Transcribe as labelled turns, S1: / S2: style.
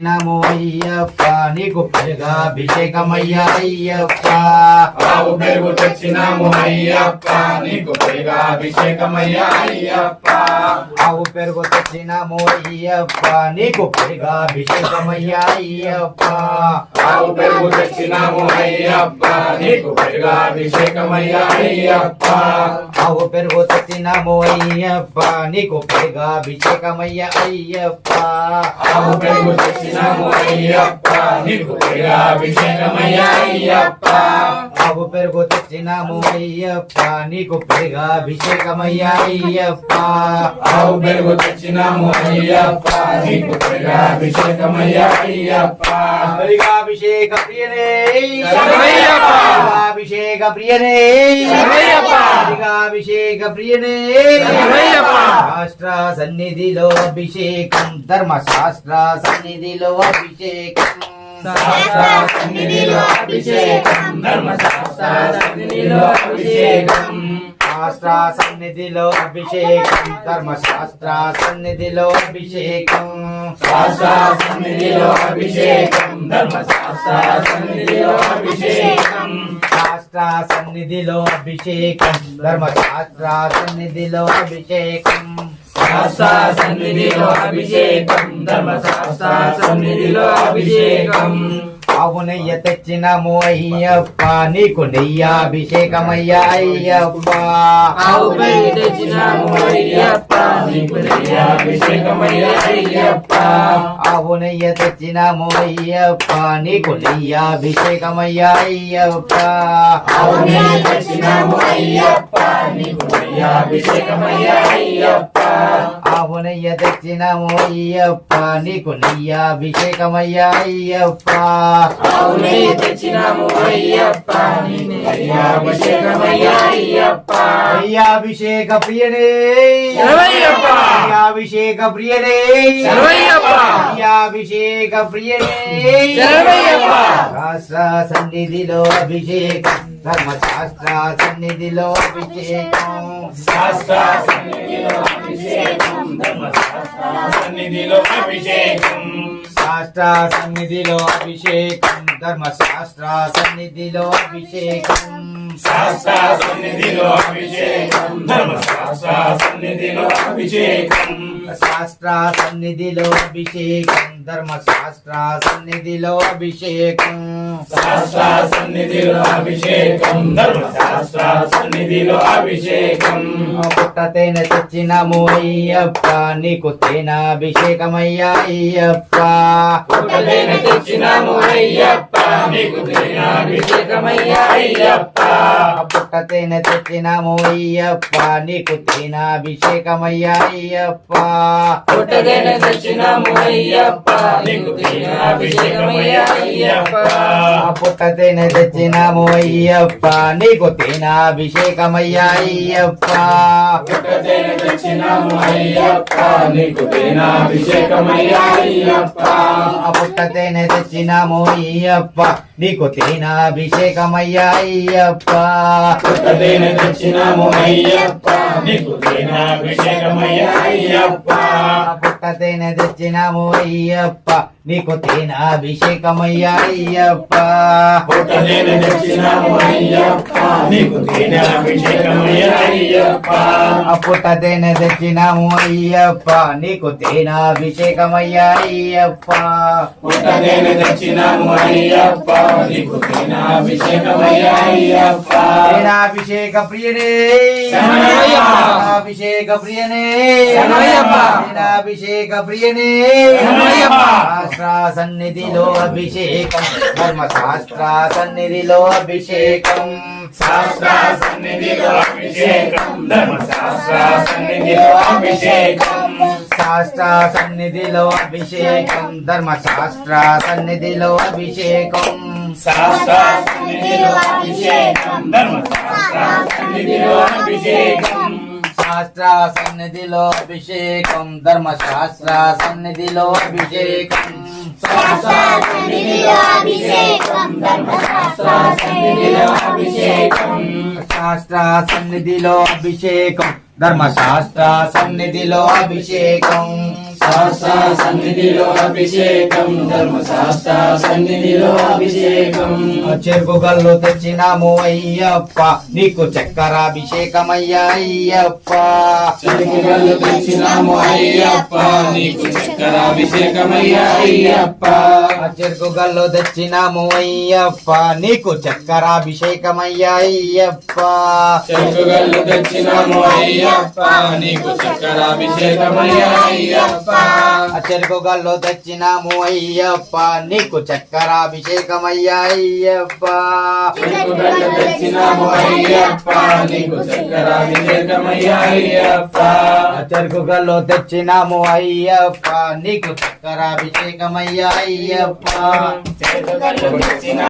S1: నమో అయ్యప్ప నీకు పెరుగాభిషేకమయ్యా అయ్యప్ప.
S2: ఆవు పెరుగు తెచ్చినాము అయ్యప్ప నీకు పెరుగాభిషేకమయ్యా అయ్యప్ప.
S1: ఆవు పెరుగు తెచ్చినాము అయ్యప్ప నీకు పెరుగాభిషేకమయ్యా అయ్యప్ప.
S2: ఆవు పెరుగు తెచ్చినాము అయ్యప్ప నీకు పెరుగాభిషేకమయ్యా అయ్యప్ప.
S1: ఆవు పెరుగు తెచ్చినాము అయ్యప్ప నీకు పెరుగాభిషేకమయ్యా అయ్యప్ప.
S2: ఆవు పెరుగు తెచ్చినాము అయ్యప్ప నీకు పెరుగాభిషేకమయ్యా అయ్యప్ప.
S1: ఆవు పెరుగు తెచ్చినాము అయ్యప్ప నీకు పెరుగాభిషేకమయ్యా అయ్యప్ప.
S2: ఆవు పెరుగు తెచ్చినాము అయ్యప్ప నీకు పెరుగాభిషేకమయ్యా అయ్యప్ప.
S1: పెరుగాభిషేక ప్రియనే
S2: శరణమయ్యప్ప.
S1: పెరుగాభిషేక ప్రియనే
S2: శరణమయ్యప్ప.
S1: పెరుగాభిషేక ప్రియనే
S2: శరణమయ్యప్ప.
S1: శాస్త్ర సన్నిధిలో అభిషేకం ధర్మశాస్త్ర సన్నిధిలో అభిషేకం.
S2: శాస్త్ర సన్నిధిలో అభిషేకం ధర్మశాస్త్ర సన్నిధిలో అభిషేకం.
S1: శాస్త్ర సన్నిధిలో అభిషేకం ధర్మశాస్త్ర సన్నిధిలో అభిషేకం.
S2: శాస్త్ర సన్నిధిలో అభిషేకం ధర్మశాస్త్ర సన్నిధిలో అభిషేకం.
S1: శాస్త్ర సన్నిధిలో అభిషేకం ధర్మశాస్త్ర సన్నిధిలో అభిషేకం.
S2: శాస్త్ర సన్నిధిలో అభిషేకం ధర్మశాస్త్ర సన్నిధిలో అభిషేకం.
S1: ఆవు నెయ్య తెచ్చినాము అయ్యప్ప నీకు నెయ్యాభిషేకమయ్యా అయ్యప్ప.
S2: ఆవు పెరుగు తెచ్చినాము అయ్యప్ప నీకు నెయ్యాభిషేకమయ్యా అయ్యప్ప.
S1: ఆవు నెయ్య తెచ్చినాము అయ్యప్ప నీకు నెయ్యాభిషేకమయ్యా అయ్యప్ప.
S2: ఆవు నెయ్యి తెచ్చినాము అయ్యప్ప నీకు నెయ్యాభిషేకమయ్యా అయ్యప్ప.
S1: ఆవు నెయ్య తెచ్చినాము అయ్యప్ప నీకు నెయ్యాభిషేకమయ్యా అయ్యప్ప.
S2: ఆవు నెయ్యి తెచ్చినాము అయ్యప్ప నీకు నెయ్యాభిషేకమయ్యా అయ్యప్ప.
S1: నెయ్యాభిషేక ప్రియనే
S2: శరణమయ్యప్ప.
S1: నెయ్యాభిషేక ప్రియనే
S2: శరణమయ్యప్ప.
S1: నెయ్యాభిషేక ప్రియనే
S2: శరణమయ్యప్ప.
S1: శాస్త్ర సన్నిధిలో అభిషేకం ధర్మశాస్త్ర సన్నిధిలో అభిషేకం.
S2: శాస్త్ర సన్నిధిలో అభిషేకం ధర్మశాస్త్ర సన్నిధిలో అభిషేకం.
S1: శాస్త్ర సన్నిధిలో అభిషేకం ధర్మశాస్త్ర సన్నిధిలో అభిషేకం.
S2: శాస్త్ర సన్నిధిలో అభిషేకం ధర్మశాస్త్ర సన్నిధిలో అభిషేకం.
S1: శాస్త్ర సన్నిధిలో అభిషేకం ధర్మశాస్త్ర సన్నిధిలో అభిషేకం.
S2: శాస్త్ర సన్నిధిలో అభిషేకం ధర్మశాస్త్ర సన్నిధిలో అభిషేకం.
S1: పుట్టతేన తెచ్చినాము అయ్యప్ప నీకు తేనాభిషేకమయ్యా అయ్యప్ప.
S2: పుట్టతేనె తెచ్చినాము అయ్యప్ప నీకు తేనాభిషేకమయ్యా అయ్యప్ప.
S1: పుట్టతేన తెచ్చినాము అయ్యప్ప నీకు తేనాభిషేకమయ్యా అయ్యప్ప.
S2: పుట్టతేనె తెచ్చినాము అయ్యప్ప నీకు తేనాభిషేకమయ్యా అయ్యప్ప.
S1: పుట్టతేన తెచ్చినాము అయ్యప్ప నీకు తేనాభిషేకమయ్యా అయ్యప్ప.
S2: పుట్టతేనె తెచ్చినాము అయ్యప్ప నీకు తేనాభిషేకమయ్యా అయ్యప్ప.
S1: పుట్టతేన తెచ్చినాము అయ్యప్ప నీకు తేనాభిషేకమయ్యా అయ్యప్ప.
S2: పుట్టతేనె తెచ్చినాము అయ్యప్ప నీకు తేనాభిషేకమయ్యా అయ్యప్ప.
S1: పుట్టతేన తెచ్చినాము అయ్యప్ప నీకు తేనాభిషేకమయ్యా అయ్యప్ప.
S2: పుట్టతేనె తెచ్చినాము అయ్యప్ప నీకు తేనాభిషేకమయ్యా అయ్యప్ప.
S1: పుట్టతేన తెచ్చినాము అయ్యప్ప నీకు తేనాభిషేకమయ్యా అయ్యప్ప.
S2: పుట్టతేనె తెచ్చినాము అయ్యప్ప నీకు తేనాభిషేకమయ్యా అయ్యప్ప.
S1: తేనాభిషేక ప్రియనే
S2: శరణమయ్యప్ప.
S1: తేనాభిషేక ప్రియనే
S2: శరణమయ్యప్ప.
S1: తేనాభిషేక ప్రియనే
S2: శరణమయ్యప్ప.
S1: శాస్త్ర సన్నిధిలో అభిషేకం ధర్మశాస్త్ర సన్నిధిలో అభిషేకం.
S2: శాస్త్ర సన్నిధిలో అభిషేకం ధర్మశాస్త్ర సన్నిధిలో అభిషేకం.
S1: శాస్త్ర సన్నిధిలో అభిషేకం ధర్మశాస్త్ర సన్నిధిలో అభిషేకం.
S2: శాస్త్ర సన్నిధిలో అభిషేకం ధర్మశాస్త్ర సన్నిధిలో అభిషేకం.
S1: శాస్త్ర సన్నిధిలో అభిషేకం ధర్మశాస్త్ర సన్నిధిలో అభిషేకం.
S2: శాస్త్ర సన్నిధిలో అభిషేకం ధర్మశాస్త్ర సన్నిధిలో అభిషేకం.
S1: శాస్త్ర సన్నిధిలో అభిషేకం ధర్మశాస్త్ర సన్నిధిలో అభిషేకం.
S2: శాస్త్ర సన్నిధిలో అభిషేకం ధర్మశాస్త్ర సన్నిధిలో అభిషేకం
S1: చెరుకు గల్లు తెచ్చినాము అయ్యప్ప నీకు చక్కెరాభిషేకమయ్యా అయ్యప్ప
S2: చెరుకు గల్లు తెచ్చినాము అయ్యప్ప నీకు చక్కెరాభిషేకమయ్యా అయ్యప్ప
S1: చెరుకు గల్లు తెచ్చినాము అయ్యప్ప నీకు చక్కెరాభిషేకమయ్యా అయ్యప్ప
S2: చెరుకు గల్లు తెచ్చినాము అయ్యప్ప నీకు చక్కెరాభిషేకమయ్యా అయ్యప్ప
S1: చెరుకు గల్లు తెచ్చినాము అయ్యప్ప నీకు చక్కెరాభిషేకమయ్యా అయ్యప్ప
S2: చెరుకు గల్లు తెచ్చినాము అయ్యప్ప నీకు చక్కెరాభిషేకమయ్యా అయ్యప్ప
S1: చెరుకు గల్లు తెచ్చినాము అయ్యప్ప నీకు చక్కెరాభిషేకమయ్యా అయ్యప్ప
S2: చెరుకు గల్లు తెచ్చిన